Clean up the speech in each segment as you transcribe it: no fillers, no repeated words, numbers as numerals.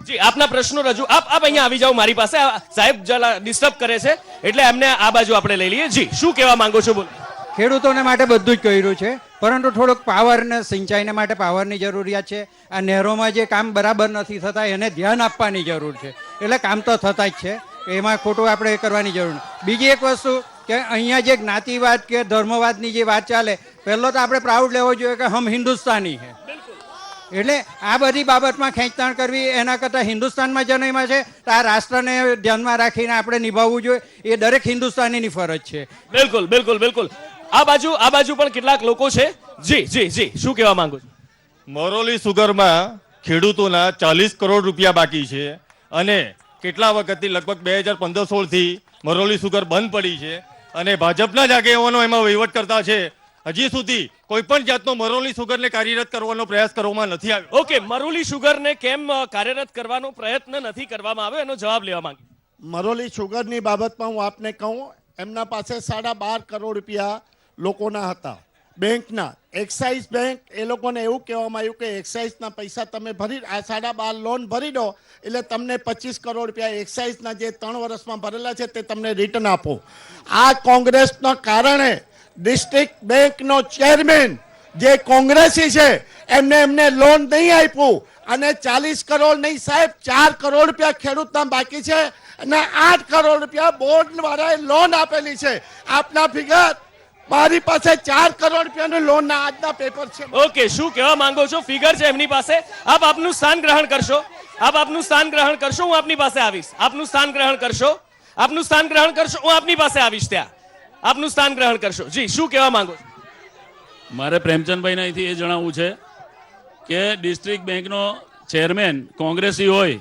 જી આપના પ્રશ્નો રજૂ આપ અહીંયા આવી જાઓ મારી પાસે સાહેબ જરા ડિસ્ટર્બ કરે છે એટલે એમને આ બાજુ આપણે લઈ લઈએ જી શું કહેવા માંગો છો બોલો ખેડૂતોને માટે બધું જ કર્યું છે પરંતુ થોડુંક પાવર ને સિંચાઈને માટે પાવરની જરૂરિયાત છે આ નહેરોમાં જે કામ બરાબર નથી થતા એને ધ્યાન આપવાની જરૂર છે એટલે કામ તો થતા જ છે એમાં ખોટું આપણે કરવાની જરૂર નથી બીજી એક વસ્તુ કે અહીંયા જે જ્ઞાતિવાદ કે ધર્મવાદની જે વાત ચાલે પહેલો તો આપણે પ્રાઉડ લેવો જોઈએ કે હમ હિન્દુસ્તાની છે એટલે આ બધી બાબતમાં ખેંચતાણ કરવી એના કરતાં હિન્દુસ્તાનમાં જન્મ્યા છે તો આ રાષ્ટ્રને ધ્યાનમાં રાખીને આપણે નિભાવવું જોઈએ એ દરેક હિન્દુસ્તાનીની ફરજ છે બિલકુલ બિલકુલ બિલકુલ આ બાજુ પણ કેટલાક લોકો છે જી જી જી શું કહેવા માંગો છો મોરોલી સુગરમાં ખેડૂતોના 40 કરોડ રૂપિયા બાકી છે અને કેટલા વખતથી લગભગ 2015-16 થી મોરોલી સુગર બંધ પડી છે અને ભાજપના જ આગેવાનો એમાં વહીવટ કરતા છે હજી સુધી કોઈ પણ જાતનો મરોલી સુગરને કાર્યરત કરવાનો પ્રયાસ કરવામાં નથી આવ્યો ઓકે મરોલી સુગરને કેમ કાર્યરત કરવાનો પ્રયત્ન નથી કરવામાં આવ્યો એનો જવાબ લેવા માંગુ મરોલી સુગરની બાબતમાં હું આપને કહું એમના પાસે 12.5 કરોડ રૂપિયા લોકોના હતા બેંકના એક્સાઇઝ બેંક એ લોકોને એવું કહેવામાં આવ્યું કે એક્સાઇઝના પૈસા તમે ભરી આ 12.5 લોન ભરી દો એટલે તમને 25 કરોડ રૂપિયા એક્સાઇઝના જે 3 વર્ષમાં ભરેલા છે તે તમને રિટર્ન આપો આ કોંગ્રેસના કારણે ડિસ્ટ્રિક્ટ બેંકનો ચેરમેન જે કોંગ્રેસી છે એમને લોન નહીં આપ્યું અને 40 કરોડ નહીં સાહેબ 4 કરોડ રૂપિયા ખેડૂતના બાકી છે અને 8 કરોડ રૂપિયા બોર્ડ વાળાએ લોન આપેલી છે આપના ફિગર મારી પાસે 4 કરોડ રૂપિયાની લોન ના આજના પેપર છે ઓકે શું કહેવા માંગો છો ફિગર છે એમની પાસે આપ આપનું સ્થાન ગ્રહણ કરશો હું આપની પાસે આવીશ આપનું સ્થાન ગ્રહણ કરશો હું આપની પાસે આવીશ ત્યાં આપનું સ્થાન ગ્રહણ કરશો જી શું કહેવા માંગો છો મારે પ્રેમચંદભાઈને અહીંથી એ જણાવવું છે કે ડિસ્ટ્રિક્ટ બેંકનો ચેરમેન કોંગ્રેસી હોય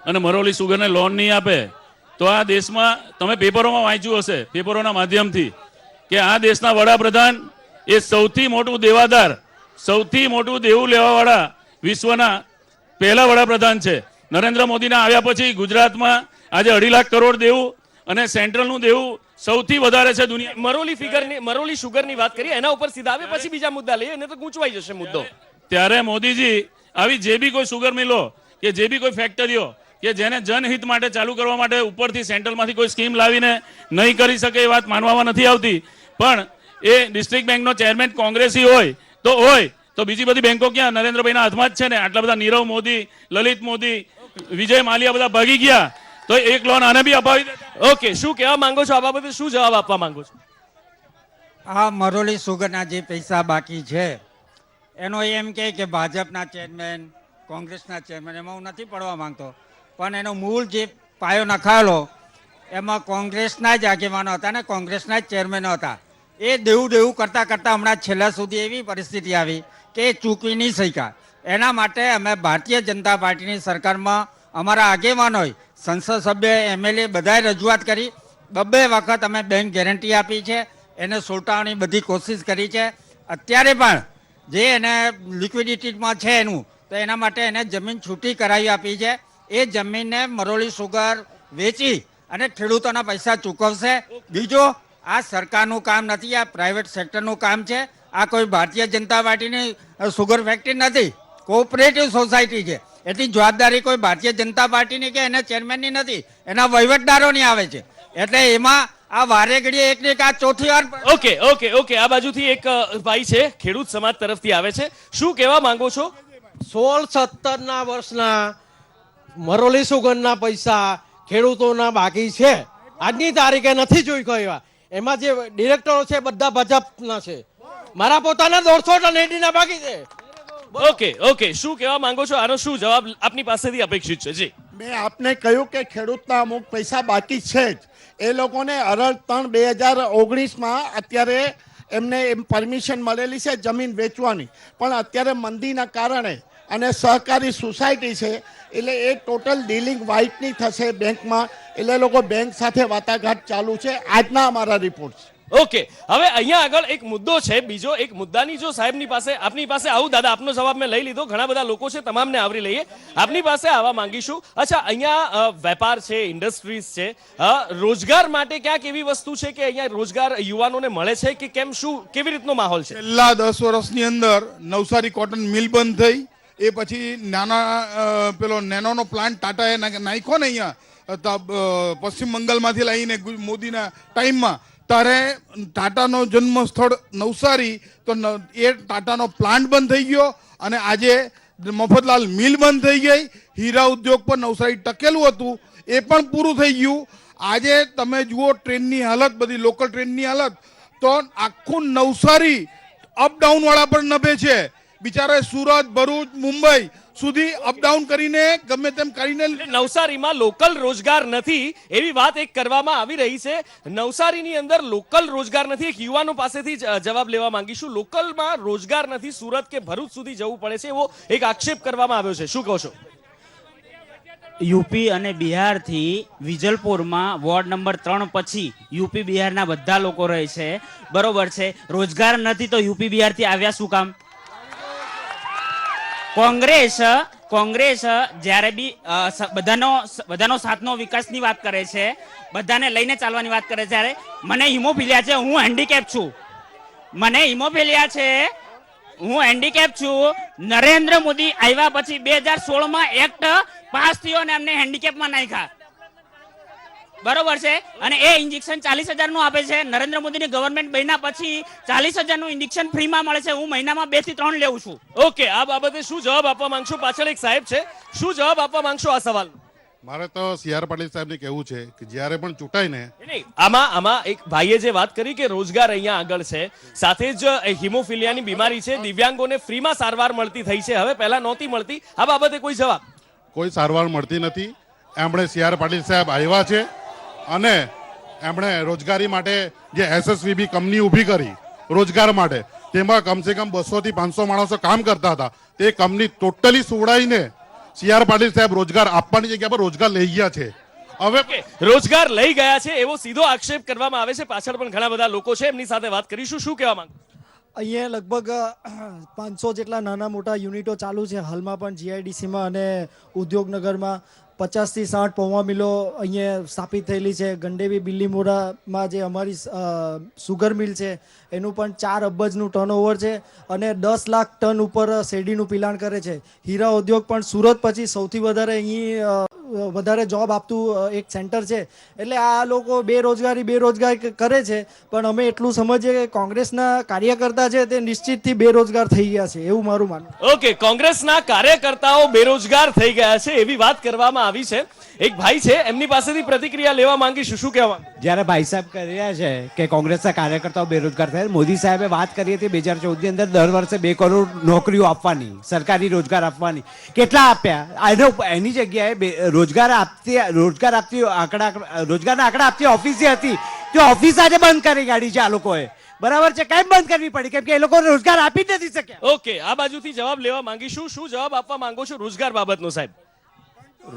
અને મરોલી સુગરને લોન નહીં આપે તો આ દેશમાં તમે પેપરોમાં વાંચ્યું હશે પેપરોના માધ્યમથી કે આ દેશના વડાપ્રધાન એ સૌથી મોટું દેવાદાર સૌથી મોટું દેવું લેવાવાળા વિશ્વના પહેલા વડાપ્રધાન છે નરેન્દ્ર મોદીના આવ્યા પછી ગુજરાતમાં આજે 2.5 લાખ કરોડ દેવું અને સેન્ટ્રલનું દેવું સૌથી વધારે છે દુનિયા મરોલી સુગરની વાત કરીએ એના ઉપર સીધા આવે પછી બીજા મુદ્દા લઈએ એને તો ગૂંચવાઈ જશે મુદ્દો ત્યારે મોદીજી આવી જે બી કોઈ સુગર મિલો કે જે બી કોઈ ફેક્ટરીઓ કે જેને જનહિત માટે ચાલુ કરવા માટે ઉપરથી સેન્ટ્રલમાંથી કોઈ સ્કીમ લાવીને નહીં કરી શકે એ વાત માનવામાં નથી આવતી પણ એ ડિસ્ટ્રિક્ટ બેંકનો ચેરમેન કોંગ્રેસી હોય તો બીજી બધી બેંકો ક્યાં નરેન્દ્રભાઈના હાથમાં જ છે ને આટલા બધા નીરવ મોદી લલિત મોદી વિજય માલ્યા બધા ભાગી ગયા તો એક લોન આને બી અપાવી દે ઓકે શું કહેવા માંગો છો આ બાબતે શું જવાબ આપવા માંગો છો આ મરોલી સુગરના જે પૈસા બાકી છે એનો એમ કે ભાજપના ચેરમેન કોંગ્રેસના ચેરમેન એમાં હું નથી પડવા માંગતો પણ એનો મૂળ જે પાયો નખાયેલો એમાં કોંગ્રેસના જ આગેવાનો હતા ને કોંગ્રેસના જ ચેરમેનો હતા એ દેવું કરતાં હમણાં છેલ્લા સુધી એવી પરિસ્થિતિ આવી કે એ ચૂકવી નહીં શક્યા એના માટે અમે ભારતીય જનતા પાર્ટીની સરકારમાં અમારા આગેવાનોએ સંસદ સભ્ય એમએલએ બધાએ રજૂઆત કરી 2 વખત અમે બેંક ગેરંટી આપી છે એને સોલટાવવાની બધી કોશિશ કરી છે અત્યારે પણ જે એને લિક્વિડિટીમાં છે એનું તો એના માટે એને જમીન છૂટી કરાવી આપી છે એ જમીનને મરોલી સુગર વેચી અને ખેડૂતોના પૈસા ચૂકવશે બીજો આ સરકારનું કામ નથી આ પ્રાઇવેટ સેક્ટરનું કામ છે આ કોઈ ભારતીય જનતા પાર્ટીની સુગર ફેક્ટરી નથી કોઓપરેટિવ સોસાયટી છે એટલી જવાબદારી કોઈ ભારતીય જનતા પાર્ટીની કે એના ચેરમેનની નથી એના વહીવટદારોની આવે છે એટલે એમાં આ વારે ઘડીએ એક ને એક આ ચોથી વાર ઓકે આ બાજુથી એક ભાઈ છે ખેડૂત સમાજ તરફથી આવે છે શું કહેવા માંગો છો 16-17 વર્ષના મરોલી સુગરના પૈસા ખેડૂતોના બાકી છે આજની તારીખે નથી જોઈ કહેવા એમાં જે ડિરેક્ટરો છે બધા ભાજપના છે મારા પોતાના 150 ટન એડીના બાકી છે ઓકે શું કહેવા માંગો છો આનો શું જવાબ આપની પાસેથી અપેક્ષિત છે જી મેં આપને કહ્યું કે ખેડૂતના અમુક પૈસા બાકી છે જ એ લોકોને અરળ 2019માં અત્યારે એમને પરમિશન મળેલી છે જમીન વેચવાની પણ અત્યારે મંદીના કારણે અને સહકારી સોસાયટી છે એટલે એ ટોટલ ડીલિંગ વ્હાઇટની થશે બેંકમાં એટલે લોકો બેંક સાથે વાટાઘાટ ચાલુ છે આજના અમારા રિપોર્ટ ઓકે હવે અહીંયા આગળ એક મુદ્દો છે બીજો એક મુદ્દાની જો સાહેબની પાસે આપની પાસે આવું દાદા આપનો જવાબ મેં લઈ લીધો ઘણા બધા લોકો છે તમામને આવરી લઈએ આપની પાસે આવવા માંગીશું અચ્છા અહીંયા વેપાર છે ઇન્ડસ્ટ્રીઝ છે રોજગાર માટે ક્યાંક એવી વસ્તુ છે કે અહીંયા રોજગાર યુવાનોને મળે છે કે કેમ શું કેવી રીતનો માહોલ છે છેલ્લા 10 વર્ષની અંદર નવસારી કોટન મિલ બંધ થઈ એ પછી નાના પેલો નેનોનો પ્લાન્ટ ટાટાએ નાખ્યો ને અહીંયા પશ્ચિમ બંગાળમાંથી લઈને મોદીના ટાઈમમાં, ત્યારે ટાટાનો જન્મ સ્થળ નવસારી, તો એ ટાટાનો પ્લાન્ટ બંધ થઈ ગયો અને આજે મફતલાલ મિલ બંધ થઈ ગઈ. હીરા ઉદ્યોગ પર નવસારી ટકેલું હતું એ પણ પૂરું થઈ ગયું. આજે તમે જુઓ ટ્રેનની હાલત, બધી લોકલ ટ્રેનની હાલત, તો આખું નવસારી અપડાઉન વાળા પર નભે છે. બિચારા સુરત, ભરૂચ, મુંબઈ સુધી અપડાઉન કરીને ગમે તેમ કરીને નવસારીમાં લોકલ રોજગાર નથી એવી વાત એક કરવામાં આવી રહી છે. નવસારીની અંદર લોકલ રોજગાર નથી, એક યુવાનો પાસેથી જવાબ લેવા માંગીશું. લોકલમાં રોજગાર નથી, સુરત કે ભરૂચ સુધી જવું પડે છે એવો એક આક્ષેપ કરવામાં આવ્યો છે. શું કહો છો? યુપી અને બિહારથી વિજલપુરમાં વોર્ડ નંબર 3 પછી યુપી બિહારના બધા લોકો રહે છે, બરોબર છે. રોજગાર નથી તો યુપી બિહારથી આવ્યા શું કામ? કોંગ્રેસ જ્યારે બી બધાનો સાથનો વિકાસની વાત કરે છે, બધાને લઈને ચાલવાની વાત કરે છે. ત્યારે મને હિમોફિલિયા છે, હું હેન્ડીકેપ છું. હું હેન્ડીકેપ છું. નરેન્દ્ર મોદી આવ્યા પછી 2016માં એક્ટ પાસ થયો અને અમને હેન્ડીકેપમાં નાખ્યા, બરોબર છે. અને એ ઇન્જેક્શન 40,000 નું આપે છે. નરેન્દ્ર મોદીની ગવર્મેન્ટ બન્યા પછી 40,000 નું ઇન્જેક્શન ફ્રીમાં મળે છે. હું મહિનામાં 2 થી 3 લેવું છું. ઓકે, આ બાબતે શું જવાબ આપવા માંગશો? પાછળ એક સાહેબ છે, શું જવાબ આપવા માંગશો આ સવાલ? મારે તો સી.આર. પાટીલ સાહેબને કહેવું છે કે જ્યારે પણ ચૂંટાય ને, નહીં, આમાં એક ભાઈએ જે વાત કરી કે રોજગાર અહીંયા આગળ છે, સાથે જ હિમોફિલિયાની બીમારી છે, દિવ્યાંગોને ફ્રીમાં સારવાર મળતી થઈ છે, હવે પહેલા નહોતી મળતી. આ બાબતે કોઈ જવાબ? કોઈ સારવાર મળતી નથી. એમણે સી.આર. પાટીલ સાહેબ આવ્યા છે અને એમણે રોજગારી માટે જે એસએસવીબી કંપની ઊભી કરી રોજગાર માટે, તેમાં કમસે કમ 200 થી 500 માણસો કામ કરતા હતા. તે કંપની ટોટલી સોડાઈને સી.આર. પાટીલ સાહેબ રોજગાર આપવાની જગ્યા પર રોજગાર લઈ ગયા છે. હવે રોજગાર લઈ ગયા છે એવો સીધો આક્ષેપ કરવામાં આવે છે. પાછળ પણ ઘણા બધા લોકો છે, એમની સાથે વાત કરીશું. શું કહેવા માંગો? અહીંયા લગભગ 500 જેટલા નાના મોટા યુનિટો ચાલુ છે હાલમાં પણ જીઆઈડીસીમાં અને ઉદ્યોગનગરમાં. 50 થી 60 પૌવા મિલો અહીંયા સ્થાપિત થયેલી છે. ગંડેવી બિલ્લીમોરામાં જે અમારી સુગર મિલ છે એનું પણ 4 અબજનું ટર્નઓવર છે અને 10 લાખ ટન ઉપર શેરડીનું પિલાણ કરે છે. હીરા ઉદ્યોગ પણ સુરત પછી સૌથી વધારે અહીં વધારે જોબ આપતું એક સેન્ટર છે. એટલે આ લોકો બેરોજગાર કરે છે, પણ અમે એટલું સમજીએ કે કોંગ્રેસના કાર્યકર્તા છે તે નિશ્ચિતથી બેરોજગાર થઈ ગયા છે, એવું મારું માનવું. ઓકે, કોંગ્રેસના કાર્યકર્તાઓ બેરોજગાર થઈ ગયા છે એવી વાત કરવામાં આવી છે. એક ભાઈ છે, એમની પાસેથી પ્રતિક્રિયા લેવા માંગીશું. શું કહેવા? જ્યારે ભાઈ સાહેબ કહી રહ્યા છે કે કોંગ્રેસના કાર્યકર્તાઓ બેરોજગાર થયા, મોદી સાહેબે વાત કરી હતી 2014ની અંદર દર વર્ષે 2 કરોડ નોકરીઓ આપવાની, સરકારી રોજગાર આપવાની. કેટલા આપ્યા? એની જગ્યાએ રોજગારના આંકડા આપતી ઓફિસ જે હતી તે ઓફિસ આજે બંધ કરી કાઢી છે આ લોકોએ, બરાબર છે. કેમ બંધ કરવી પડી? કેમ કે એ લોકો રોજગાર આપી જ નથી શક્યા. ઓકે, આ બાજુથી જવાબ લેવા માંગીશું. શું જવાબ આપવા માંગો છો રોજગાર બાબતનો સાહેબ?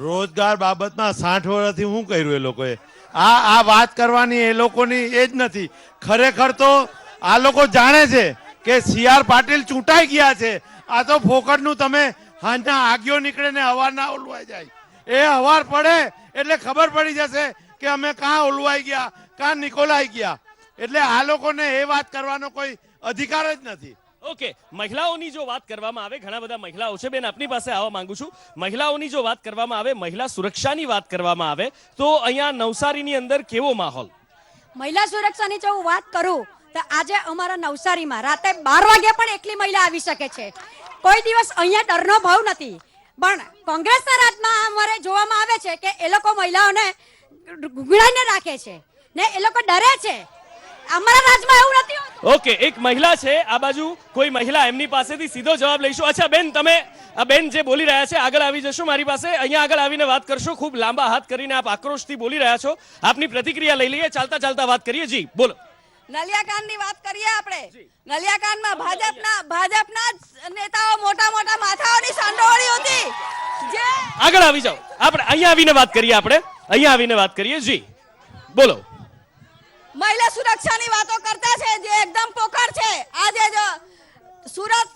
રોજગાર બાબતમાં 60 વર્ષથી શું કર્યું એ લોકોએ? આ વાત કરવાની એ લોકોની એ જ નથી. ખરેખર તો આ લોકો જાણે છે કે સી.આર. પાટીલ ચૂંટાઈ ગયા છે. આ તો ફોકટનું તમે હાંજના આગિયો નીકળે ને હવારના ઓલવાઈ જાય. એ હવાર પડે એટલે ખબર પડી જશે કે અમે કાં ઓલવાઈ ગયા, કાં નિકોલાઈ ગયા. એટલે આ લોકોને એ વાત કરવાનો કોઈ અધિકાર જ નથી. ઓકે, મહિલાઓની જો વાત કરવામાં આવે, ઘણા બધા મહિલાઓ છે. બેન, આપની પાસે આવવા માંગુ છું. મહિલાઓની જો વાત કરવામાં આવે, મહિલા સુરક્ષાની વાત કરવામાં આવે તો અહીંયા નવસારીની અંદર કેવો માહોલ? મહિલા સુરક્ષાની જો હું વાત કરું તો આજે અમારા નવસારીમાં રાતે 12 વાગ્યા પણ એકલી મહિલા આવી શકે છે. કોઈ દિવસ અહીંયા ડરનો ભાવ નથી. પણ કોંગ્રેસના રાજમાં અમારે જોવામાં આવે છે કે એ લોકો મહિલાઓને ગુગડાઈને રાખે છે ને એ લોકો ડરે છે. અમારા રાજમાં એવું નથી હોતું. ઓકે, એક મહિલા છે આ બાજુ, કોઈ મહિલા, એમની પાસેથી સીધો જવાબ લઈશું. અચ્છા બેન, તમે આ બેન જે બોલી રહ્યા છે આગળ આવી જશો મારી પાસે, અહીંયા આગળ આવીને વાત કરશો. ખૂબ લાંબા હાથ કરીને આપ આક્રોશથી બોલી રહ્યા છો. આપની પ્રતિક્રિયા લઈ લઈએ, ચાલતા ચાલતા વાત કરીએ. જી બોલો. નલિયાકાંડની વાત કરીએ આપણે. નલિયાકાંડમાં ભાજપના નેતાઓ મોટા માથાઓની સંડોવણી હતી. જે આગળ આવી જાઓ, આપણે અહીંયા આવીને વાત કરીએ. અહીંયા આવીને વાત કરીએ. જી બોલો. મહિલા સુરક્ષાની વાતો કરતા છે જે એકદમ પોકળ છે. આજે જો સુરત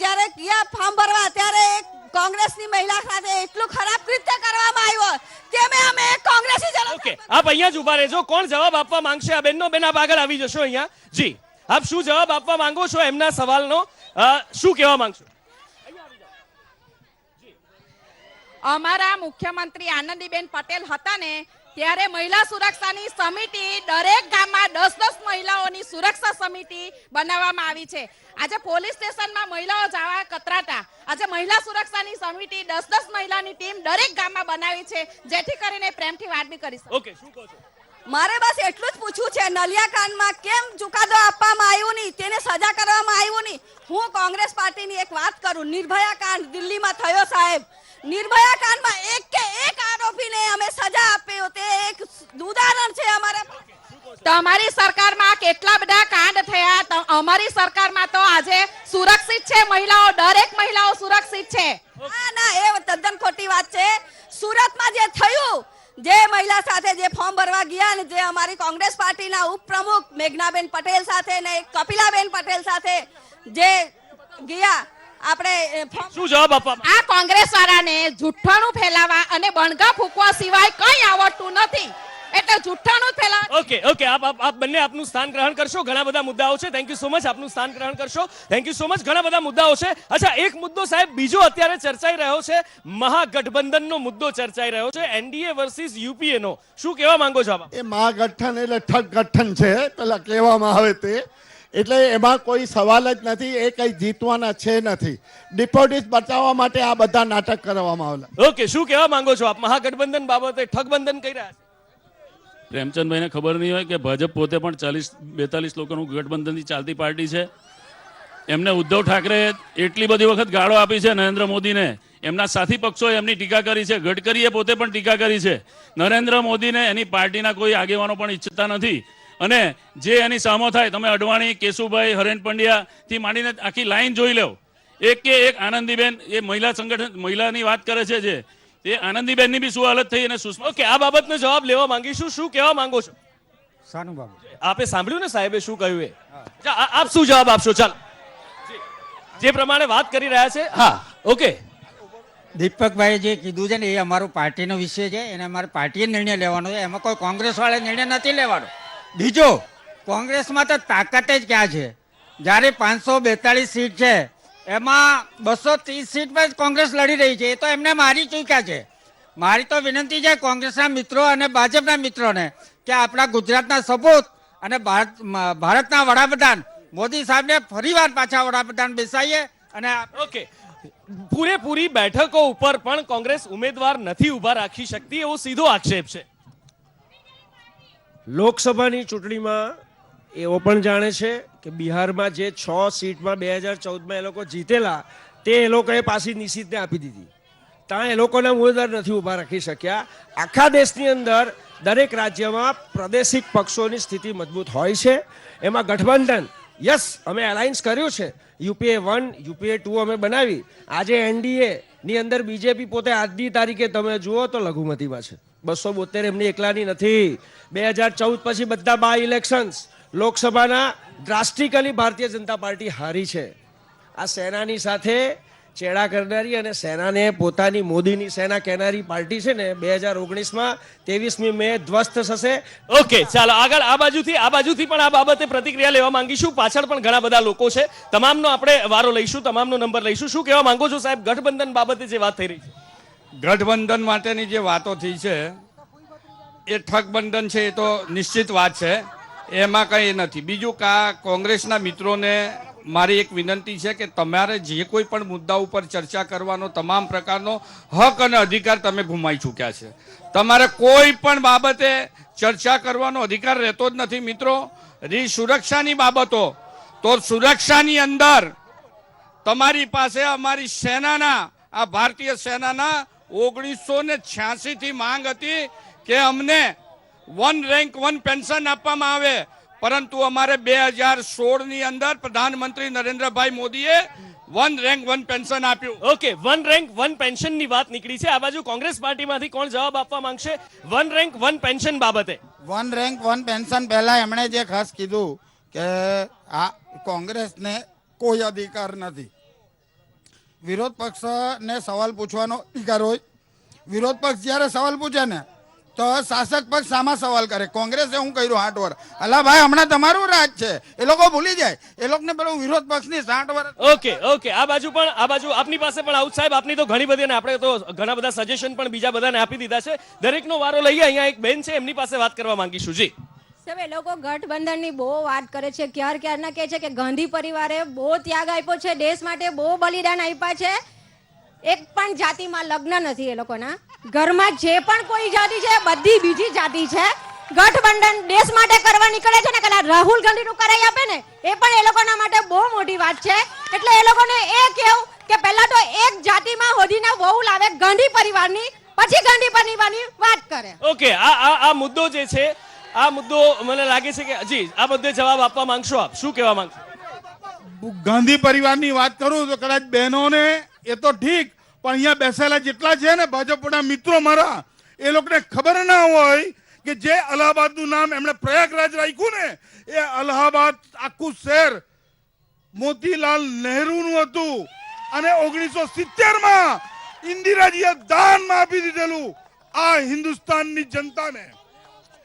જ્યારે ગયા ફોર્મ ભરવા ત્યારે એક કોંગ્રેસની મહિલા સાથે એટલું ખરાબ કૃત્ય કરવામાં આવ્યો તેમે અમે કોંગ્રેસી જનતા. ઓકે, આપ અહીંયા જ ઉભા રહેજો. કોણ જવાબ આપવા માંગશે આ બેનનો? બેન, આપ આગળ આવી જશો અહીંયા. જી, આપ શું જવાબ આપવા માંગો છો એમના સવાલનો? શું કહેવા માંગશો? અમારા મુખ્યમંત્રી આનંદીબેન પટેલ હતા ને ત્યારે મહિલા સુરક્ષાની સમિતિ દરેક ગામમાં 10-10 મહિલાઓની સુરક્ષા સમિતિ બનાવવામાં આવી છે. આજે પોલીસ સ્ટેશનમાં મહિલાઓ જવા કતરાતા, આજે મહિલા સુરક્ષાની સમિતિ 10-10 મહિલાની ટીમ દરેક ગામમાં બનાવી છે, જેથી કરીને પ્રેમથી વાત બી કરી શકે. ઓકે, શું કહો છો? મારે બસ એટલું જ પૂછવું છે, નલિયા કાંડમાં કેમ ચુકાદો આપવામાં આવ્યો નહીં, તેને સજા કરવામાં આવ્યું નહીં. હું કોંગ્રેસ પાર્ટીની એક વાત કરું, નિર્ભયા કાંડ દિલ્હીમાં થયો સાહેબ, નિર્ભયા કાંડમાં એક આરોપીને અમે સજા આપી, તે એક ઉદાહરણ છે અમારા. તમારી સરકારમાં કેટલા બધા કાંડ થયા, અમારી સરકારમાં તો આજે સુરક્ષિત છે મહિલાઓ, દરેક મહિલાઓ સુરક્ષિત છે. ના, એ તદ્દન ખોટી વાત છે. સુરતમાં જે થયું, જે મહિલા સાથે જે ફોર્મ ભરવા ગયા ને જે અમારી કોંગ્રેસ પાર્ટીના ઉપપ્રમુખ મેઘનાબેન પટેલ સાથે ને કપિલાબેન પટેલ સાથે જે ગયા, આપણે શું જવાબ આપવા? આ કોંગ્રેસ વાળાને જુઠ્ઠાણું ફેલાવા અને બણગા ફૂંકવા સિવાય કંઈ આવડતું નથી, એટલે જુઠ્ઠાણું ફેલાવા. ઓકે, આપ બંને આપનું સ્થાન ગ્રહણ કરશો. ઘણા બધા મુદ્દાઓ છે. Thank you so much. આપનું સ્થાન ગ્રહણ કરશો. Thank you so much. ઘણા બધા મુદ્દાઓ છે. અચ્છા, એક મુદ્દો સાહેબ બીજો અત્યારે ચર્ચાઈ રહ્યો છે, મહાગઠબંધનનો મુદ્દો ચર્ચાઈ રહ્યો છે, એનડીએ વર્સિસ યુપીએ નો. શું કહેવા માંગો છો આપ? એ મહાગઠન એટલે ઠગ ગઠન છે, પેલા કહેવામાં આવે તે, એટલે એમાં કોઈ સવાલ જ નથી. એ કઈ જીતવાના છે નથી. ડિપોઝિટ બચાવવા માટે આ બધા નાટક કરવામાં આવેલા. ઓકે, શું કહેવા માંગો છો આપ મહાગઠબંધન બાબતે? ઠગબંધન કહી રહ્યા છે. પ્રેમચંદભાઈને ખબર નહીં હોય કે ભાજપ પોતે પણ 40-42 લોકોનું ગઠબંધનથી ચાલતી પાર્ટી છે. એમને ઉદ્ધવ ઠાકરે એટલી બધી વખત ગાળો આપી છે નરેન્દ્ર મોદીને, એમના સાથી પક્ષોએ એમની ટીકા કરી છે, ગડકરીએ પોતે પણ ટીકા કરી છે. નરેન્દ્ર મોદીને એની પાર્ટીના કોઈ આગેવાનો પણ ઈચ્છતા નથી, અને જે એની સામો થાય, તમે અડવાણી, કેશુભાઈ, હરેન પંડ્યા થી માંડીને આખી લાઈન જોઈ લો, એક કે એક આનંદીબેન, એ મહિલા સંગઠન મહિલાની વાત કરે છે, જે એ આનંદીબેન ની બી શું હાલત થઈ, અને સુષ્મા. ઓકે, આ બાબતનો જવાબ લેવા માંગીશું. શું કહેવા માંગો છો? સાનું બાબુ, આપે સાંભળ્યું ને સાહેબે શું કહ્યું એ? આપ શું જવાબ આપશો? ચાલ, જે પ્રમાણે વાત કરી રહ્યા છે. હા, ઓકે. દીપકભાઈ જે કીધું છે ને એ અમારું પાર્ટીનો વિષય છે, એને અમારી પાર્ટીએ નિર્ણય લેવાનો છે, એમાં કોઈ કોંગ્રેસ વાળા નિર્ણય નથી લેવાનો. બીજો, કોંગ્રેસમાં તો તાકાત જ ક્યાં છે? જ્યારે 542 સીટ છે એમાં 230 સીટ પર કોંગ્રેસ લડી રહી છે, એ તો એમને મારી ચૂક્યા છે. મારી તો વિનંતી છે કોંગ્રેસના મિત્રો અને ભાજપના મિત્રોને કે આપણા ગુજરાતના સપૂત અને ભારતના વડાપ્રધાન મોદી સાહેબને ફરીવાર પાછા વડાપ્રધાન બેસાડીએ. અને ઓકે, પૂરેપૂરી બેઠકો ઉપર પણ કોંગ્રેસ ઉમેદવાર નથી ઉભા રાખી શકતી, એવો સીધો આક્ષેપ છે. લોકસભાની ચૂંટણીમાં એવો પણ જાણે છે કે બિહારમાં જે 6 સીટમાં 2014માં એ લોકો જીતેલા, તે એ લોકોએ પાછી નિશિતને આપી દીધી. ત્યાં એ લોકોના ઉમેદવાર નથી ઊભા રાખી શક્યા. આખા દેશની અંદર દરેક રાજ્યમાં પ્રાદેશિક પક્ષોની સ્થિતિ મજબૂત હોય છે. એમાં ગઠબંધન, યસ, અમે એલાયન્સ કર્યું છે, યુપીએ 1, યુપીએ 2 અમે બનાવી. આજે એનડીએ ની અંદર બીજેપી પોતે આજની તારીખે તમે જુઓ તો લઘુમતીમાં છે. 272 એમની એકલાની નથી. 2014 પછી બધા બાય ઇલેક્શન્સ લોકસભાના ડ્રાસ્ટિકલી ભારતીય જનતા પાર્ટી હારી છે. આ સેનાની સાથે ચેડા કરનારી અને સેનાને પોતાની મોદીની સેના કહેનારી પાર્ટી છે ને, 2019માં 23મી મે ધ્વસ્ત થશે. ઓકે, ચાલો આગળ. આ બાજુથી પણ આ બાબતે પ્રતિક્રિયા લેવા માંગીશું. પાછળ પણ ઘણા બધા લોકો છે, તમામનો આપણે વારો લઈશું, તમામનો નંબર લઈશું. શું કહેવા માંગો છો સાહેબ ગઠબંધન બાબતે જે વાત થઈ રહી છે? ગઠબંધન માટેની જે વાતો થઈ છે એ ઠગબંધન છે, એ તો નિશ્ચિત વાત છે, એમાં કંઈ નથી. બીજું કોંગ્રેસના મિત્રોને મારી એક વિનંતી છે કે તમારે જે કોઈ પણ મુદ્દા ઉપર ચર્ચા કરવાનો તમામ પ્રકારનો હક અને અધિકાર તમે ગુમાવી ચૂક્યા છે. તમારે કોઈ પણ બાબતે ચર્ચા કરવાનો અધિકાર રહેતો જ નથી. મિત્રો, સુરક્ષાની બાબતો, તો સુરક્ષાની અંદર તમારી પાસે અમારી સેનાના, આ ભારતીય સેનાના 1986 થી માંગ હતી કે અમને 1 રેન્ક 1 પેન્શન આપવામાં આવે, પરંતુ અમારે 2016ની અંદર પ્રધાનમંત્રી નરેન્દ્રભાઈ મોદીએ 1 રેન્ક 1 પેન્શન આપ્યું. ઓકે, 1 રેન્ક 1 પેન્શન ની વાત નીકળી છે. આ બાજુ કોંગ્રેસ પાર્ટીમાંથી કોણ જવાબ આપવા માંગશે 1 રેન્ક 1 પેન્શન બાબતે? 1 રેન્ક 1 પેન્શન પહેલા એમણે જે ખાસ કીધું કે આ કોંગ્રેસને કોઈ અધિકાર નથી. વિરોધ પક્ષને સવાલ પૂછવાનો અધિકાર હોય. વિરોધ પક્ષ જ્યારે સવાલ પૂછે ને તો શાસક પક્ષ સામા સવાલ કરે કોંગ્રેસે શું કર્યું 8 વર્ષ અલા ભાઈ હમણાં તમારું રાજ છે એ લોકો ભૂલી જાય એ લોકોને પેલું વિરોધ પક્ષની 60 વર્ષ ઓકે આ બાજુ આપની પાસે પણ આવું સાહેબ આપની તો ઘણી બધી અને આપણે તો ઘણા બધા સજેશન પણ બીજા બધાને આપી દીધા છે દરેકનો વારો લઈએ અહીંયા એક બેન છે એમની પાસે વાત કરવા માંગીશું જી સાહેબ એ લોકો ગઠબંધનની બહુ વાત કરે છે ક્યારના કહે છે કે ગાંધી પરિવારે બહુ ત્યાગ આપ્યો છે દેશ માટે બહુ બલિદાન આપ્યા છે એક પણ જાતિમાં લગ્ન નથી એ લોકોના ઘરમાં જે પણ કોઈ જાતિ છે બધી બીજી જાતિ છે ગઠબંધન દેશ માટે કરવા નીકળે છે ને કદાચ રાહુલ ગાંધીનું કરાઈ આપે ને એ પણ એ લોકોના માટે બહુ મોટી વાત છે એટલે એ લોકોને એ કહેવું કે પહેલા તો એક જાતિમાં હોદીને વહુ લાવે ગાંધી પરિવારની પછી ગાંધી પરિવારની વાત કરે ઓકે આ મુદ્દો જે છે આ મુદ્દો મને લાગે છે કે જી આ મુદ્દે જવાબ આપવા માંગશો આપ શું કહેવા માંગશો ગાંધી પરિવારની વાત કરું તો કદાચ બહેનોને એ તો ઠીક પણ અહીંયા બેસેલા જેટલા છે ને ભાજપના મિત્રો મારા એ લોકોને ખબર ના હોય કે જે અલ્હાબાદનું નામ એમણે પ્રયાગરાજ રાખ્યું ને એ અલ્હાબાદ આખું શહેર મોતીલાલ નહેરુનું હતું અને 1970માં ઇન્દિરાજીએ દાનમાં આપી દીધેલું આ હિન્દુસ્તાનની જનતાને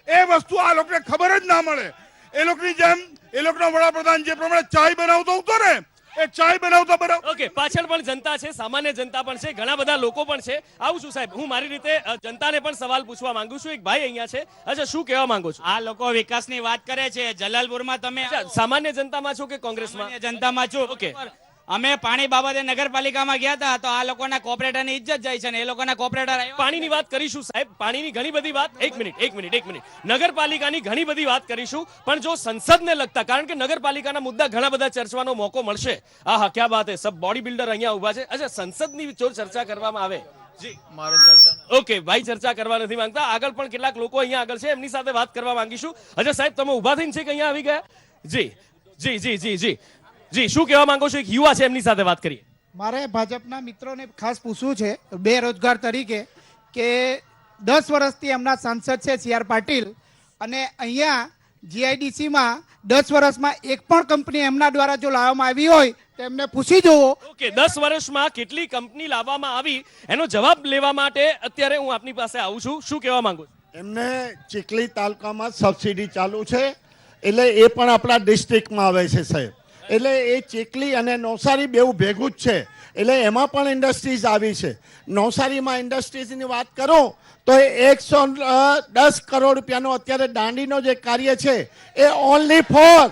એ વસ્તુ આ લોકોને ખબર જ ના મળે એ લોકોની જેમ એ લોકોનો વડાપ્રધાન જે પ્રમાણે ચાય બનાવતો હતો ને એ ચાય બનાવતા બરાબર ઓકે પાછળ પણ જનતા છે સામાન્ય જનતા પણ છે ઘણા બધા લોકો પણ છે આવું છું સાહેબ હું મારી રીતે જનતાને પણ સવાલ પૂછવા માંગુ છું એક ભાઈ અહીંયા છે અચ્છા શું કહેવા માંગો છો આ લોકો વિકાસની વાત કરે છે જલાલપુરમાં તમે સામાન્ય જનતામાં છો કે કોંગ્રેસમાં જનતામાં છો ઓકે અમે પાણી બાબતે નગરપાલિકામાં ગયા હતા તો આ લોકોના કોર્પોરેટરની ઇજ્જત જાય છે ને એ લોકોના કોર્પોરેટર પાણીની વાત કરીશું સાહેબ પાણીની ઘણી બધી વાત એક મિનિટ નગરપાલિકાની ઘણી બધી વાત કરીશું પણ જો સંસદને લગતા કારણ કે નગરપાલિકાના મુદ્દા ઘણા બધા ચર્ચવાનો મોકો મળશે આહા ક્યાં વાત હે સબ બોડી બિલ્ડર અહીંયા ઉભા છે અચ્છા સંસદની જો ચર્ચા કરવામાં આવે જી મારો ચર્ચા ઓકે ભાઈ ચર્ચા કરવા નથી માંગતા આગળ પણ કેટલાક લોકો અહીંયા આગળ છે એમની સાથે વાત કરવા માંગીશું અચ્છા સાહેબ તમે ઉભા થઈને છે કે અહીંયા આવી ગયા જી જી શું કહેવા માંગો છો એક યુવા છે એમની સાથે વાત કરીએ મારે ભાજપના મિત્રોને ખાસ પૂછવું છે બેરોજગાર તરીકે કે 10 વર્ષથી એમના સાંસદ છે CR પાટીલ અને અહીંયા GIDCમાં 10 વર્ષમાં એક પણ કંપની એમના દ્વારા જો લાવવામાં આવી હોય તો એમને પૂછી જુઓ ઓકે 10 વર્ષમાં કેટલી કંપની લાવવામાં આવી એનો જવાબ લેવા માટે અત્યારે હું આપની પાસે આવું છું શું કહેવા માંગુ છું એમને ચીખલી તાલુકામાં સબસિડી ચાલુ છે એટલે એ પણ આપણા ડિસ્ટ્રિક્ટમાં આવે છે સાહેબ એટલે એ ચીખલી અને નવસારી બેઉ ભેગું જ છે એટલે એમાં પણ ઇન્ડસ્ટ્રીઝ આવી છે નવસારીમાં ઇન્ડસ્ટ્રીઝની વાત કરું તો એ 110 કરોડ રૂપિયાનો અત્યારે દાંડીનો જે કાર્ય છે એ ઓનલી ફોર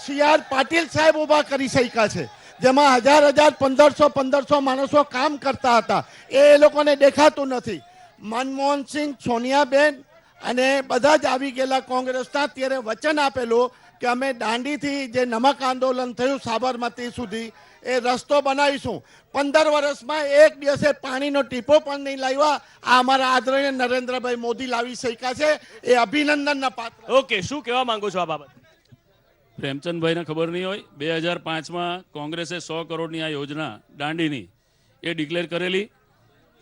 CR પાટીલ સાહેબ ઊભા કરી શક્યા છે જેમાં 1000 1500 માણસો કામ કરતા હતા એ લોકોને દેખાતું નથી મનમોહનસિંહ સોનિયાબેન અને બધા જ આવી ગયેલા કોંગ્રેસના ત્યારે વચન આપેલું કે અમે દાંડીથી જે નમક આંદોલન થયું સાબરમતી સુધી એ રસ્તો બનાવીશું 15 વર્ષમાં એક દિવસે પાણીનો ટીપો પણ નહીં લાવ્યા આ અમારા આદરણીય નરેન્દ્રભાઈ મોદી લાવી શક્યા છે એ અભિનંદનના પાત્ર ઓકે શું કહેવા માંગો છો આ બાબત પ્રેમચંદભાઈને ખબર નહીં હોય 2005માં કોંગ્રેસે 100 કરોડની આ યોજના દાંડીની એ ડિક્લેર કરેલી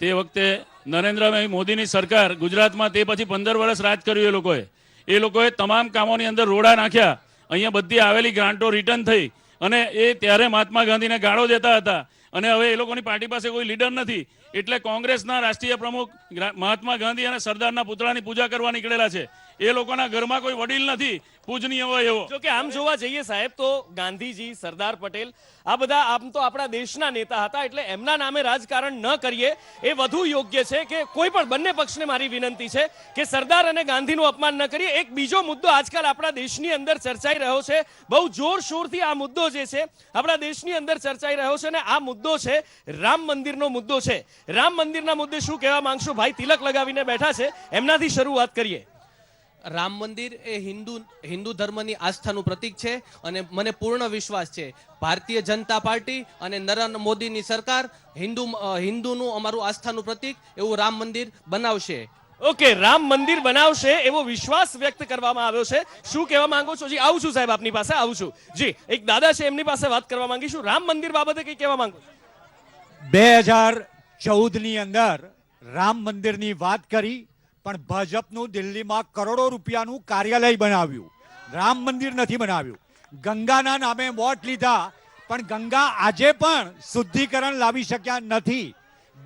તે વખતે નરેન્દ્રભાઈ મોદીની સરકાર ગુજરાતમાં તે પછી 15 વર્ષ રાજ કર્યું એ લોકોએ તમામ કામોની અંદર રોડા નાખ્યા અહીંયા બધી આવેલી ગ્રાન્ટો રિટર્ન થઈ અને એ ત્યારે મહાત્મા ગાંધીને ગાળો દેતા હતા અને હવે એ લોકોની પાર્ટી પાસે કોઈ લીડર નથી એટલે કોંગ્રેસના રાષ્ટ્રીય પ્રમુખ મહાત્મા ગાંધી અને સરદારના પુતળાની પૂજા કરવા નીકળેલા છે એ લોકોના ઘરમાં કોઈ વડીલ નથી પૂજનીય હોય એવો જો કે આમ જોવા જઈએ સાહેબ તો ગાંધીજી સરદાર પટેલ આ બધા આમ તો આપણા દેશના નેતા હતા એટલે એમના નામે રાજકારણ ન કરીએ એ વધુ યોગ્ય છે કે કોઈ પણ બંને પક્ષને મારી વિનંતી છે કે સરદાર અને ગાંધીનું અપમાન ન કરીએ એક બીજો મુદ્દો આજકાલ આપણા દેશની અંદર ચર્ચાઈ રહ્યો છે બહુ જોરશોરથી આ મુદ્દો જે છે આપણા દેશની અંદર ચર્ચાઈ રહ્યો છે અને આ મુદ્દો છે રામ મંદિરનો મુદ્દો છે રામ મંદિરના મુદ્દે શું કહેવા માંગશો ભાઈ તિલક લગાવીને બેઠા છે એમનાથી શરૂઆત કરીએ રામ મંદિર એ હિન્દુ ધર્મની આસ્થાનું પ્રતીક છે અને મને પૂર્ણ વિશ્વાસ છે ભારતીય જનતા પાર્ટી અને નરેન્દ્ર મોદીની સરકાર હિન્દુનું અમારું આસ્થાનું પ્રતીક એવું રામ મંદિર બનાવશે ઓકે રામ મંદિર બનાવશે એવો વિશ્વાસ વ્યક્ત કરવામાં આવ્યો છે શું કહેવા માંગો છો જી આવું છું સાહેબ આપની પાસે આવું છું જી એક દાદા છે એમની પાસે વાત કરવા માંગીશું રામ મંદિર બાબતે કઈ કહેવા માંગો 2014ની અંદર રામ મંદિરની વાત કરી પણ ભાજપનું દિલ્હીમાં કરોડો રૂપિયાનું કાર્યાલય બનાવ્યું રામ મંદિર નથી બનાવ્યું ગંગાના નામે વોટ લીધા પણ ગંગા આજે પણ શુદ્ધિકરણ લાવી શક્યા નથી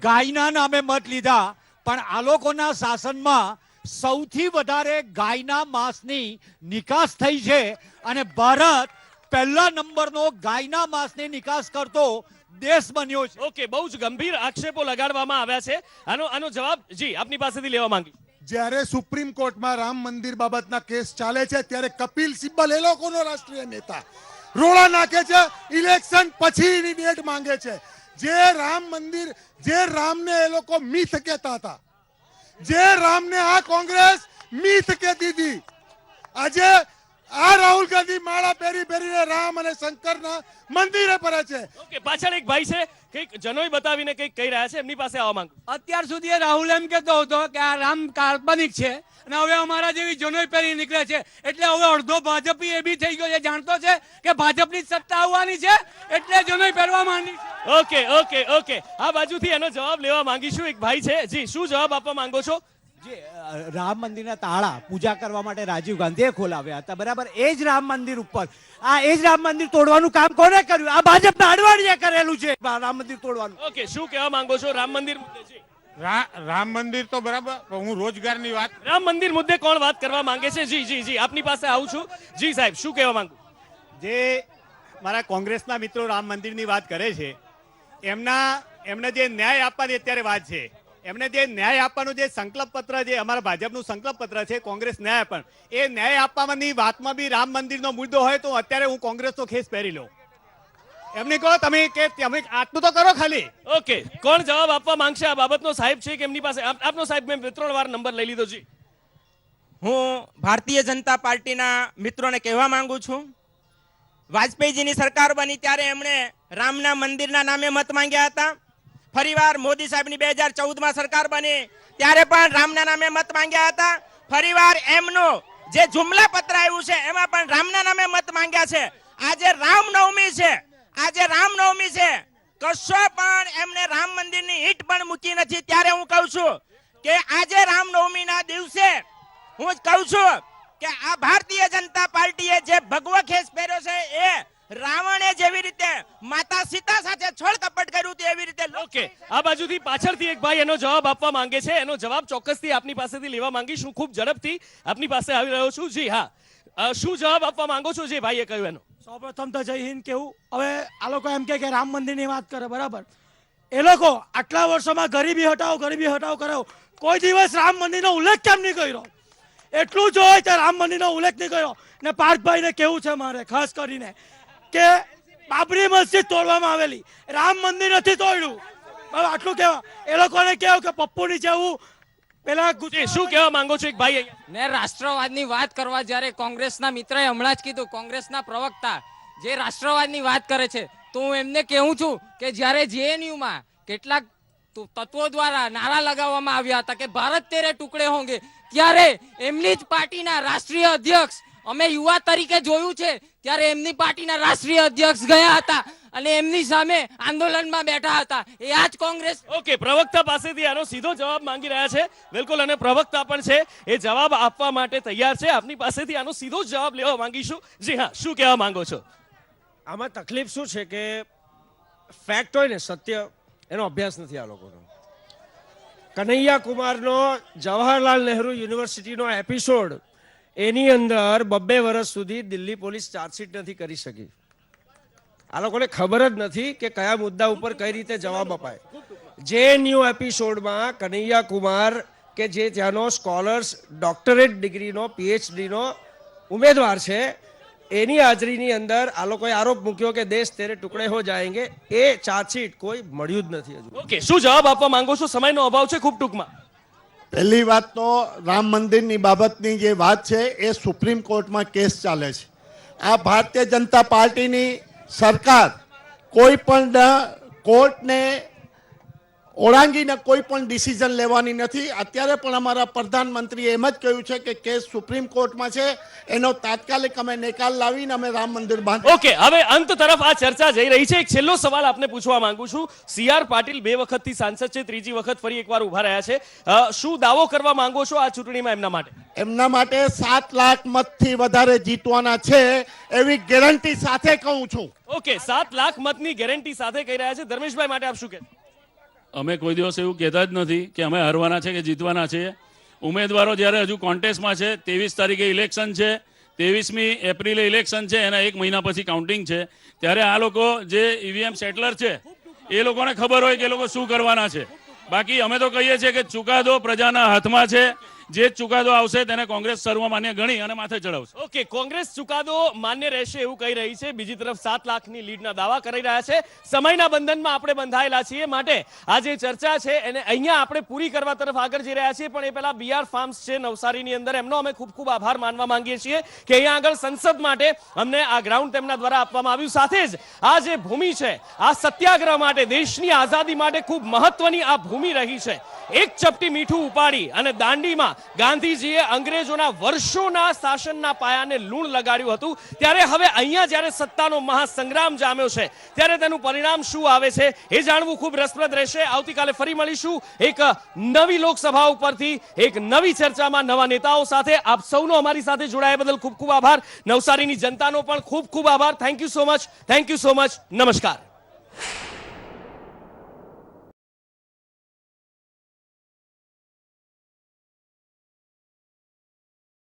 ગાયના નામે મત લીધા પણ આ લોકોના શાસનમાં સૌથી વધારે ગાયના માંસની નિકાસ થઈ છે અને ભારત પહેલા નંબરનો ગાયના માંસની નિકાસ કરતો દેશ બન્યો છે. ઓકે, બહુ જ ગંભીર આક્ષેપો લગાડવામાં આવ્યા છે. આનો જવાબ જી આપની પાસેથી લેવા માંગી. જ્યારે સુપ્રીમ કોર્ટમાં રામ મંદિર બાબતના કેસ ચાલે છે ત્યારે કપિલ સિબ્બલ એ લોકોનો રાષ્ટ્રીય નેતા રોડા નાખે છે, ઇલેક્શન પછીની ડેટ માંગે છે. જે રામ મંદિર, જે રામને એ લોકો મિથ કહેતા હતા, જે રામને આ કોંગ્રેસ મિથ કહેતી હતી, આજે આ રાહુલ ગાંધી માળા પહેરી પહેરીને રામ અને શંકરના મંદિરે ફરે છે. ઓકે, પાછળ એક ભાઈ છે, કંઈક જનોઈ બતાવીને કંઈક કહી રહ્યા છે, એમની પાસે આવવા માંગુ. અત્યાર સુધી રાહુલ એમ કહેતો હતો કે આ રામ કાલ્પનિક છે અને હવે અમારા જેવી જનોઈ પહેરી નીકળે છે, એટલે હવે અડધો ભાજપી એ બી થઈ ગયો છે, જાણતો છે કે ભાજપની સત્તા આવવાની છે એટલે જનોઈ પહેરવા માંડી છે. ઓકે, આ બાજુથી એનો જવાબ લેવા માંગીશું. એક ભાઈ છે, જી શું જવાબ આપવા માંગો છો? રામ મંદિરના તાળા પૂજા કરવા માટે રાજીવ ગાંધીએ ખોલાવ્યા હતા, બરાબર? એ જ રામ મંદિર ઉપર એ જ રામ મંદિર તોડવાનું કામ કોને કર્યું? આ ભાજપના અડવાણીએ કરેલું છે રામ મંદિર તોડવાનું. ઓકે, શું કહેવા માંગો છો રામ મંદિર મુદ્દે? જી, રામ મંદિર તો બરાબર, હું રોજગારની વાત. રામ મંદિર મુદ્દે કોણ વાત કરવા માંગે છે? જી આપની પાસે આવું છું. જી સાહેબ, શું કહેવા માંગુ? જે મારા કોંગ્રેસના મિત્રો રામ મંદિરની વાત કરે છે, એમને જે ન્યાય આપવાની અત્યારે વાત છે, એમને જે ન્યાય આપવાનું જે સંકલ્પ પત્ર, જે અમારા ભાજપનું સંકલ્પ પત્ર છે, કોંગ્રેસ ન્યાય આપણ, એ ન્યાય આપવાની વાતમાં બી રામ મંદિરનો મુદ્દો હોય તો અત્યારે હું કોંગ્રેસનો ખેસ પહેરી લઉં. એમને કહો તમે કે તમે આટલું તો કરો ખાલી. ઓકે, કોણ જવાબ આપવા માંગશે આ બાબતનો? સાહેબ છે કે એમની પાસે? આપનો સાહેબ, મેં 3 વાર નંબર લઈ લીધો. જી, હું ભારતીય જનતા પાર્ટીના મિત્રોને કહેવા માંગુ છું, વાજપેયીજીની સરકાર બની ત્યારે એમણે રામના મંદિરના નામે મત માંગ્યા હતા. ફરીવાર મોદી સાહેબની 2014માં સરકાર બની ત્યારે પણ રામના નામે મત માંગ્યા હતા. ફરીવાર એમનું જે જુમલા પત્ર આવ્યું છે એમાં પણ રામના નામે મત માંગ્યા છે. આજે રામનવમી છે, કશો પણ એમને રામ મંદિરની ઈંટ પણ મૂકી નથી. ત્યારે હું કહું છું કે આજે રામનવમીના દિવસે હું કહું છું કે આ ભારતીય જનતા પાર્ટીએ જે ભગવો ખેસ પહેર્યો છે એ રાવણે જેવી રીતે માતા સીતા સાથે છળ કપટ કર્યું હતું એવી રીતે. ઓકે, આ બાજુથી પાછળથી એક ભાઈ એનો જવાબ આપવા માંગે છે. એનો જવાબ ચોક્કસથી આપની પાસેથી લેવા માંગીશ. હું ખૂબ ઝડપથી આપની પાસે આવી રહ્યો છું. જી હા, શું જવાબ આપવા માંગો છો? જે ભાઈએ કહ્યું એનો. સૌપ્રથમ તો જય હિન્દ કેવું. હવે આ લોકો એમ કે રામ મંદિરની વાત કરે, બરાબર? એ લોકો આટલા વર્ષોમાં ગરીબી હટાવો કરાવો, કોઈ દિવસ રામ મંદિરનો ઉલ્લેખ કેમ નહીં કર્યો? એટલું જ હોય તો રામ મંદિરનો ઉલ્લેખ નહીં કર્યો. ને પાર્થભાઈને કેવું છે મારે ખાસ કરીને કે બાબરી મસ્જિદ તોડવામાં આવેલી, રામ મંદિર નથી તોડ્યું. આટલું કહેવા એ લોકોને કેવું કે પપ્પુની જેવું પેલા શું કહેવા માંગો છો? એક ભાઈ ને રાષ્ટ્રવાદની વાત કરવા જ્યારે કોંગ્રેસના મિત્રએ હમણાં જ કીધું, કોંગ્રેસના પ્રવક્તા જે રાષ્ટ્રવાદની વાત કરે છે, તો હું એમને કહું છું કે જ્યારે જેએનયુમાં કેટલાક તત્વો દ્વારા નારા લગાવવામાં આવ્યા હતા કે ભારત તેરે ટુકડે હોંગે, ત્યારે એમની જ પાર્ટીના રાષ્ટ્રીય અધ્યક્ષ, અમે યુવા તરીકે જોયું છે ત્યારે એમની પાર્ટીના રાષ્ટ્રીય અધ્યક્ષ ગયા હતા અને એમની સામે આંદોલનમાં બેઠા હતા. એ આ જ કોંગ્રેસ. ઓકે, પ્રવક્તા પાસેથી આનો સીધો જવાબ માંગી રહ્યા છે. બિલકુલ, અને પ્રવક્તા પણ છે, એ જવાબ આપવા માટે તૈયાર છે. આપની પાસેથી આનો સીધો જવાબ લેવા માંગીશું. જી હા, શું કહેવા માંગો છો? આમાં તકલીફ શું છે કે ફેક્ટ હોય ને, સત્ય, એનો અભ્યાસ નથી આ લોકોનો. કનૈયા કુમારનો જવાહરલાલ નહેરુ યુનિવર્સિટીનો એપિસોડ, એની અંદર 2 વર્ષ સુધી દિલ્હી પોલીસ ચાર્જશીટ નથી કરી શકી. આ લોકોને ખબર જ નથી કે કયા મુદ્દા ઉપર કઈ રીતે જવાબ અપાય. જેએનયુ એપિસોડમાં કનૈયા કુમાર કે જે ત્યાંનો સ્કોલર્સ ડોક્ટરેટ ડિગ્રીનો પીએચડીનો ઉમેદવાર છે, એની હાજરીની અંદર આ લોકોએ આરોપ મૂક્યો કે દેશ તેરે ટુકડે હો જાયેંગે. એ ચાર્જશીટ કોઈ મળ્યું જ નથી હજુ. ઓકે, શું જવાબ આપવા માંગો છો? સમયનો અભાવ છે, ખૂબ ટૂંકમાં. પહેલી વાત તો રામ મંદિરની બાબતની જે વાત છે એ સુપ્રીમ કોર્ટમાં કેસ ચાલે છે. આ ભારતીય જનતા પાર્ટીની સરકાર કોઈ પણ કોર્ટને ઓળંગીને કોઈ પણ ડિસિઝન લેવાની નથી. અત્યારે પણ અમારા પ્રધાનમંત્રીએ એમ જ કહ્યું છે કે કેસ સુપ્રીમ કોર્ટમાં છે, એનો તાત્કાલિક અમે નિકાલ લાવીને અમે રામ મંદિર બાંધીએ. ઓકે, હવે અંત તરફ આ ચર્ચા જઈ રહી છે. એક છેલ્લો સવાલ આપને પૂછવા માંગુ છું. CR પાટીલ 2 વખતથી સાંસદ છે, 3જી વખત ફરી એકવાર ઉભા રહ્યા છે. શું દાવો કરવા માંગો છો આ ચૂંટણીમાં એમના માટે? એમના માટે 7 લાખ મતથી વધારે જીતવાના છે એવી ગેરંટી સાથે કહું છું. ઓકે, 7 લાખ મતની ગેરંટી સાથે કહી રહ્યા છે. ધર્મેશભાઈ માટે આપ શું કહેશો? અમે કોઈ દિવસ એવું કહેતા જ નથી કે અમે હારવાના છે કે જીતવાના છે. ઉમેદવારો જ્યારે હજુ કોન્ટેસ્ટમાં છે, 23 તારીખે ઇલેક્શન છે, 23મી એપ્રિલે ઇલેક્શન છે, એના 1 મહિના પછી કાઉન્ટિંગ છે, ત્યારે આ લોકો જે ઈવીએમ સેટલર છે એ લોકોને ખબર હોય કે એ લોકો શું કરવાના છે. બાકી અમે તો કહીએ છીએ કે ચુકાદો પ્રજાના હાથમાં છે. જે ચુકાદો આવશે તેને કોંગ્રેસ સર્વમાન્ય ગણી અને માથે ચડાવશે. ઓકે, કોંગ્રેસ ચુકાદો માન્ય રહેશે એવું કહી રહી છે. બીજી તરફ 7 લાખની લીડના દાવા કરી રહ્યા છે. સમયના બંધનમાં આપણે બંધાયેલા છીએ, માટે આ જે ચર્ચા છે એને અહીંયા આપણે પૂરી કરવા તરફ આગળ જઈ રહ્યા છીએ. પણ એ પહેલા બીઆર ફાર્મ્સ છે નવસારીની અંદર, એમનો અમે ખૂબ ખૂબ આભાર માનવા માંગીએ છીએ કે અહીંયા આગળ સંસદ માટે અમને આ ગ્રાઉન્ડ તેમના દ્વારા આપવામાં આવ્યું. સાથે જ આ જે ભૂમિ છે, આ સત્યાગ્રહ માટે, દેશની આઝાદી માટે ખૂબ મહત્વની આ ભૂમિ રહી છે. એક ચપટી મીઠું ઉપાડી અને દાંડીમાં ગાંધીજીએ અંગ્રેજોના વર્ષોના શાસનના પાયાને લૂણ લગાડ્યું હતું. ત્યારે હવે અહીંયા જ્યારે સત્તાનો મહાસંગ્રામ જામ્યો છે, ત્યારે તેનું પરિણામ શું આવે છે એ જાણવું ખૂબ રસપ્રદ રહેશે. આવતીકાલે ફરી મળીશું એક નવી લોકસભા ઉપરથી, એક નવી ચર્ચામાં, નવા નેતાઓ સાથે. આપ સૌનો અમારી સાથે જોડાયા બદલ ખૂબ ખૂબ આભાર. નવસારીની જનતાનો પણ ખૂબ ખૂબ આભાર. Thank you so much. નમસ્કાર.